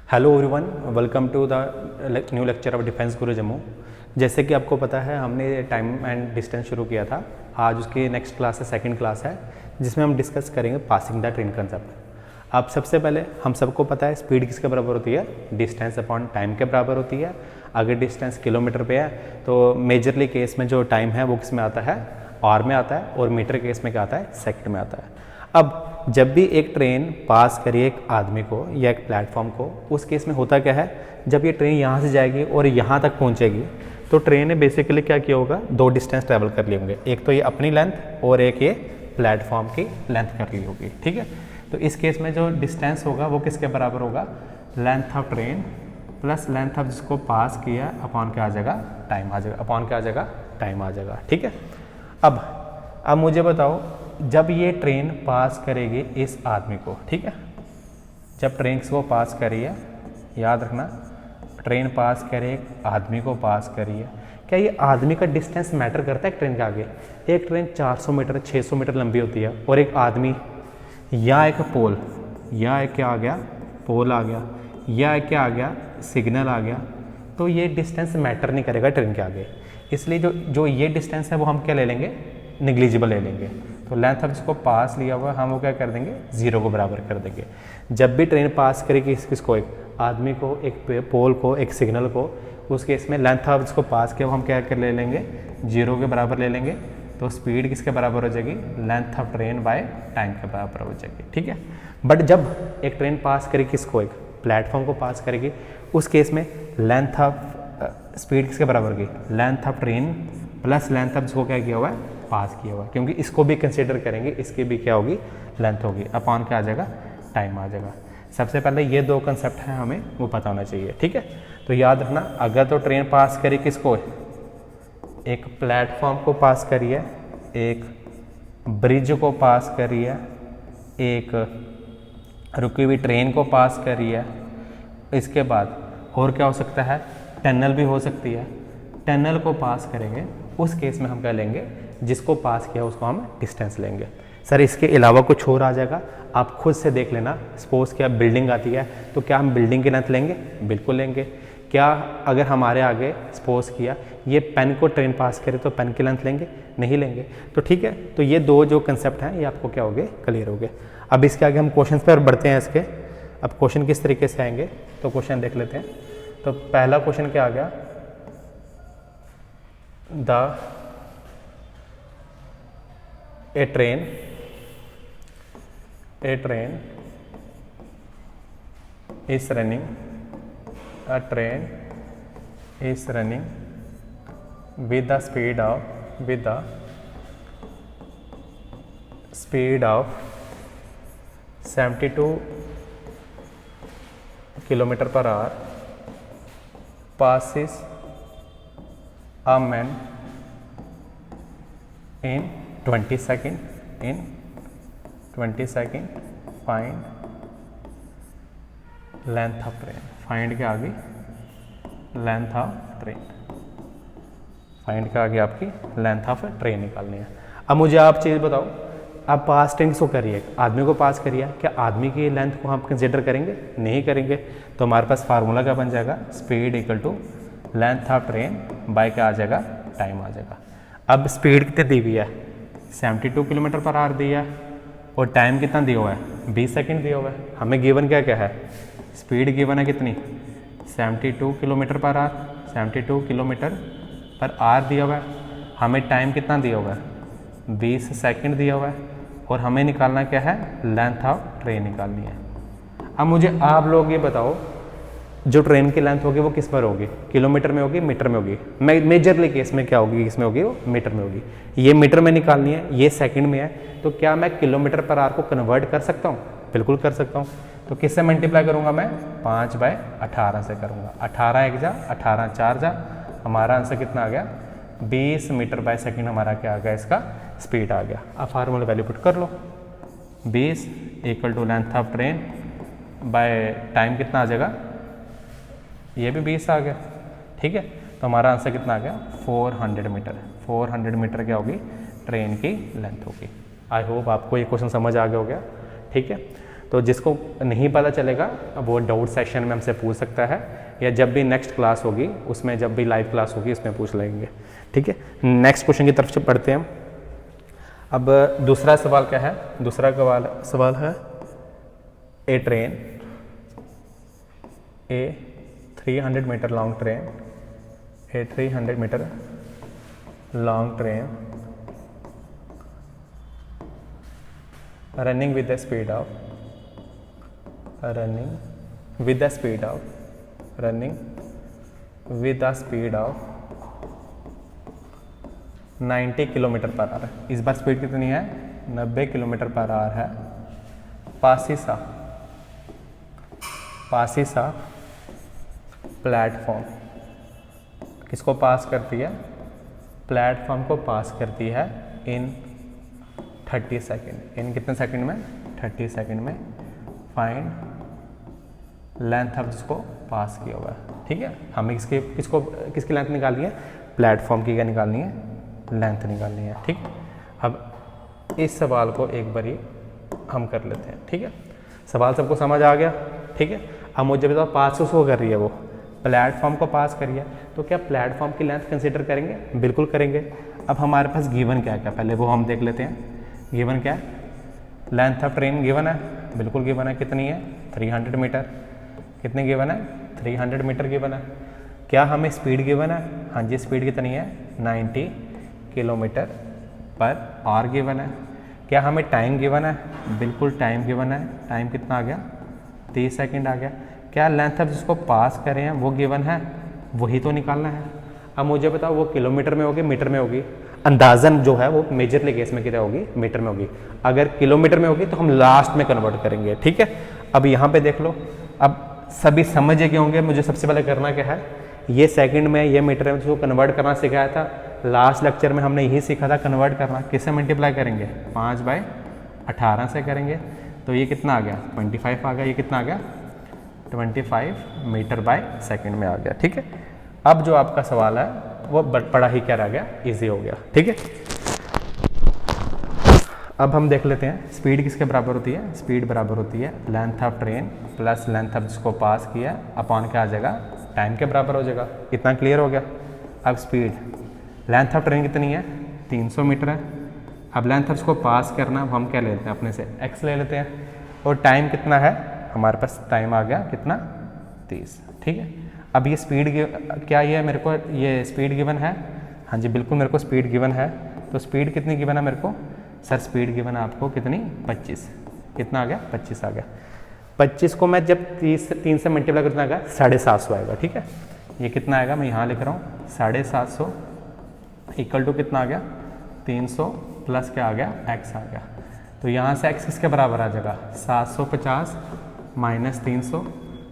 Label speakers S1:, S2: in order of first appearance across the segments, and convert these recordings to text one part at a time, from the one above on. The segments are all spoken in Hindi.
S1: Hello everyone, welcome to the new lecture of defence Guru Jammu. जैसे कि आपको पता है हमने टाइम एंड डिस्टेंस शुरू किया था। आज उसकी नेक्स्ट क्लास है, सेकंड क्लास है, जिसमें हम डिस्कस करेंगे पासिंग द ट्रेन कंसेप्ट। अब सबसे पहले हम सबको पता है स्पीड किसके बराबर होती है, डिस्टेंस अपॉन टाइम के बराबर होती है। अगर डिस्टेंस किलोमीटर पे है तो मेजरली केस में जो टाइम है वो किस में आता है, आवर में आता है, और मीटर केस में क्या आता है, सेकंड में आता है। अब जब भी एक ट्रेन पास करिए एक आदमी को या एक प्लेटफॉर्म को, उस केस में होता क्या है, जब ये ट्रेन यहाँ से जाएगी और यहाँ तक पहुँचेगी तो ट्रेन ने बेसिकली क्या किया होगा, दो डिस्टेंस ट्रैवल कर लिए होंगे, एक तो ये अपनी लेंथ और एक ये प्लेटफॉर्म की लेंथ कर ली होगी। ठीक है, तो इस केस में जो डिस्टेंस होगा वो किसके बराबर होगा, length of train plus length of जिसको पास किया अपॉन क्या आ जाएगा, टाइम आ जाएगा, अपॉन क्या आ जाएगा, टाइम आ जाएगा। ठीक है, अब मुझे बताओ, जब ये ट्रेन पास करेगी इस आदमी को, ठीक है, जब ट्रेन को पास करी है, याद रखना ट्रेन पास करे एक आदमी को पास करी है, क्या ये आदमी का डिस्टेंस मैटर करता है एक ट्रेन के आगे? एक ट्रेन 400 मीटर 600 मीटर लंबी होती है और एक आदमी या एक पोल, या एक क्या आ गया, पोल आ गया, या एक क्या आ गया, सिग्नल आ गया, तो ये डिस्टेंस मैटर नहीं करेगा ट्रेन के आगे। इसलिए जो ये डिस्टेंस है वो हम क्या ले लेंगे, निग्लिजिबल ले लेंगे। तो लेंथ ऑफ जिसको पास लिया हुआ हम वो क्या कर देंगे, जीरो को बराबर कर देंगे। जब भी ट्रेन पास करेगी किसको, एक आदमी को, एक पोल को, एक सिग्नल को, उस केस में लेंथ ऑफ जिसको पास किया वो हम क्या कर ले लेंगे, जीरो के बराबर ले लेंगे। तो स्पीड किसके बराबर हो जाएगी, length of train by time के बराबर हो जाएगी। ठीक है, बट जब एक ट्रेन पास करेगी किसको, एक प्लेटफॉर्म को पास करेगी, उस केस में लेंथ ऑफ स्पीड किसके बराबर होगी, length of train plus length of जिसको क्या किया हुआ है, पास किया हुआ है, क्योंकि इसको भी कंसीडर करेंगे, इसकी भी क्या होगी, लेंथ होगी, अपॉन क्या आ जाएगा, टाइम आ जाएगा। सबसे पहले ये दो कंसेप्ट हैं हमें वो पता होना चाहिए। ठीक है, तो याद रखना, अगर तो ट्रेन पास करी किसको, एक प्लेटफॉर्म को पास करी है, एक ब्रिज को पास करी है, एक रुकी हुई ट्रेन को पास करी है, इसके बाद और क्या हो सकता है, टनल भी हो सकती है, टनल को पास करेंगे, उस केस में हम क्या लेंगे, जिसको पास किया उसको हम डिस्टेंस लेंगे। सर इसके अलावा कुछ और आ जाएगा, आप खुद से देख लेना। सपोज क्या बिल्डिंग आती है तो क्या हम बिल्डिंग की लेंथ लेंगे, बिल्कुल लेंगे। क्या अगर हमारे आगे सपोज किया ये पेन को ट्रेन पास करे तो पेन की लेंथ लेंगे, नहीं लेंगे। तो ठीक है, तो ये दो जो कंसेप्ट हैं ये आपको क्या हो गए, क्लियर हो गए। अब इसके आगे हम क्वेश्चन पर बढ़ते हैं इसके। अब क्वेश्चन किस तरीके से आएंगे तो क्वेश्चन देख लेते हैं। तो पहला क्वेश्चन क्या आ गया, A train is running, a train is running with the speed of 72 km/h, passes a man in 20 seconds, find length of train. Find के आगे लेंथ ऑफ ट्रेन, फाइंड के आगे आपकी लेंथ ऑफ ट्रेन निकालनी है। अब मुझे आप चीज़ बताओ, आप पास ट्रेन को करिए, आदमी को पास करिए, क्या आदमी की लेंथ को हम कंसिडर करेंगे, नहीं करेंगे। तो हमारे पास फार्मूला क्या बन जाएगा, speed equal to length of train by क्या आ जाएगा, टाइम आ जाएगा। अब स्पीड कितनी दी हुई है, 72 km/h दिया, और टाइम कितना दिया हुआ है, 20 सेकंड दिया हुआ है। हमें गिवन क्या क्या है, स्पीड गिवन है कितनी, 72 km/h, 72 km/h दिया हुआ है। हमें टाइम कितना दिया हुआ है, 20 सेकंड दिया हुआ है, और हमें निकालना क्या है, लेंथ ऑफ ट्रेन निकालनी है। अब मुझे आप लोग ये बताओ, जो ट्रेन की लेंथ होगी वो किस पर होगी, किलोमीटर में होगी, मीटर में होगी? मेजरली केस में क्या होगी, किस में होगी, वो मीटर में होगी। ये मीटर में निकालनी है, ये सेकंड में है, तो क्या मैं km/h को कन्वर्ट कर सकता हूँ, बिल्कुल कर सकता हूँ। तो किससे मल्टीप्लाई करूँगा मैं, 5/18 से करूँगा। 18 1 जा 18 4 जा, हमारा आंसर कितना आ गया, 20 मीटर/सेकंड हमारा क्या आ गया, इसका स्पीड आ गया। अब फार्मूला वैल्यू पुट कर लो, 20 equal to length of train by time कितना आ जाएगा, ये भी 20 आ गया। ठीक है, तो हमारा आंसर कितना आ गया, 400 मीटर। 400 मीटर क्या होगी, ट्रेन की लेंथ होगी। आई होप आपको ये क्वेश्चन समझ आ गया हो गया। ठीक है, तो जिसको नहीं पता चलेगा वो डाउट सेशन में हमसे पूछ सकता है, या जब भी नेक्स्ट क्लास होगी उसमें, जब भी लाइव क्लास होगी उसमें पूछ लेंगे। ठीक है, नेक्स्ट क्वेश्चन की तरफ से पढ़ते हैं हम। अब दूसरा सवाल क्या है? दूसरा सवाल है a train, a 300 metre long train, a 300 metre long train running with the speed of 90 kilometre per hour. इस बार स्पीड कितनी है? 90 किलोमीटर पर आवर है। पासीसा प्लेटफॉर्म किसको पास करती है? प्लेटफॉर्म को पास करती है इन 30 सेकेंड। इन कितने सेकंड में? 30 सेकंड में। फाइंड लेंथ ऑफ जिसको पास किया हुआ है। ठीक है, हमें किसकी लेंथ निकालनी है? प्लेटफॉर्म की क्या निकालनी है? लेंथ निकालनी है। ठीक, अब इस सवाल को एक बारी हम कर लेते हैं। ठीक है, सवाल सबको समझ आ गया? ठीक है, अब मुझे बताओ पास किसको कर रही है? वो प्लेटफॉर्म को पास करिए, तो क्या प्लेटफॉर्म की लेंथ कंसिडर करेंगे? बिल्कुल करेंगे। अब हमारे पास गिवन क्या है, पहले वो हम देख लेते हैं। गिवन क्या है? लेंथ ऑफ ट्रेन गिवन है, बिल्कुल गिवन है। कितनी है? 300 मीटर। कितनी गिवन है? 300 मीटर गिवन है। क्या हमें स्पीड गिवन है? हाँ जी, स्पीड कितनी है? 90 किलोमीटर पर आवर गिवन है। क्या हमें टाइम गिवन है? बिल्कुल टाइम गिवन है। टाइम कितना आ गया? 30 सेकंड आ गया। क्या लेंथ ऑफ जिसको पास करें हैं वो गिवन है? वही तो निकालना है। अब मुझे बताओ वो किलोमीटर में होगी, मीटर में होगी? अंदाजन जो है वो मेजरली केस में कितना होगी? मीटर में होगी। अगर किलोमीटर में होगी तो हम लास्ट में कन्वर्ट करेंगे। ठीक है, अब यहाँ पे देख लो। अब सभी समझ गए होंगे मुझे सबसे पहले करना क्या है। ये सेकंड में, ये मीटर में जो कन्वर्ट करना सिखाया था लास्ट लेक्चर में, हमने यही सीखा था कन्वर्ट करना। किससे मल्टीप्लाई करेंगे? 5/18 से करेंगे। तो ये कितना आ गया? 25 आ गया। ये कितना आ गया? 25 मीटर बाय सेकेंड में आ गया। ठीक है, अब जो आपका सवाल है वो बड़ा ही क्या रह गया? इजी हो गया। ठीक है, अब हम देख लेते हैं स्पीड किसके बराबर होती है? स्पीड बराबर होती है length of train plus length of जिसको पास किया अपॉन क्या आ जाएगा? टाइम के बराबर हो जाएगा। इतना क्लियर हो गया? अब स्पीड, लेंथ ऑफ ट्रेन कितनी है? 300 मीटर है। अब लेंथ ऑफ जिसको पास करना हम क्या ले लेते हैं? अपने से x ले लेते हैं। और टाइम कितना है? हमारे पास टाइम आ गया कितना? 30। ठीक है, अब ये स्पीड क्या ये मेरे को ये स्पीड गिवन है? हाँ जी, बिल्कुल मेरे को स्पीड गिवन है। तो स्पीड कितनी गिवन है मेरे को? सर स्पीड गिवन है आपको कितनी? 25। कितना आ गया? 25 आ गया। 25 को मैं जब 3 से मल्टीप्लाई करना आएगा 750 आएगा। ठीक है, ये कितना आएगा? मैं यहाँ लिख रहा हूँ 750 इक्वल टू कितना आ गया? 300 प्लस क्या आ गया? x आ गया। तो यहाँ से x किसके बराबर आ जाएगा? 750 माइनस 300।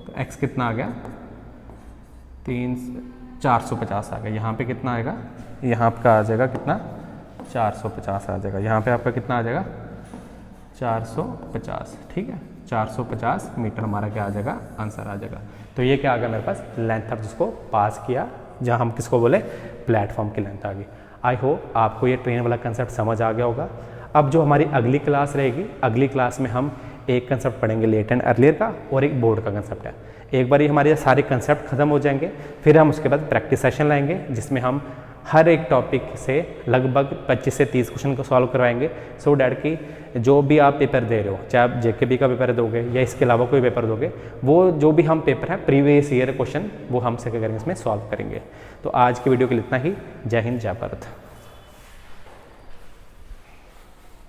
S1: तो x कितना आ गया? 450 आ गया। यहाँ पे कितना आएगा? यहाँ आपका आ जाएगा कितना? 450 आ जाएगा। यहाँ पे आपका कितना आ जाएगा? 450। ठीक है, 450 मीटर हमारा क्या आ जाएगा? आंसर आ जाएगा। तो ये क्या आ गया मेरे पास? लेंथ ऑफ जिसको पास किया, जहाँ हम किसको बोले? प्लेटफॉर्म की लेंथ आ गई। आई होप आपको ये ट्रेन वाला कंसेप्ट समझ आ गया होगा। अब जो हमारी अगली क्लास रहेगी, अगली क्लास में हम एक कंसेप्ट पढ़ेंगे लेट एंड अर्लियर का, और एक बोर्ड का कंसेप्ट है। एक बार ये हमारे सारे कंसेप्ट खत्म हो जाएंगे, फिर हम उसके बाद प्रैक्टिस सेशन लाएंगे जिसमें हम हर एक टॉपिक से लगभग 25 से 30 क्वेश्चन को सॉल्व करवाएंगे। सो डैट कि जो भी आप पेपर दे रहे हो, चाहे आप जेकेबी का पेपर दोगे या इसके अलावा कोई पेपर दोगे, वो जो भी हम पेपर है प्रीवियस ईयर क्वेश्चन वो हम से करेंगे, इसमें सॉल्व करेंगे। तो आज की वीडियो के लिए इतना ही। जय हिंद, जय भारत।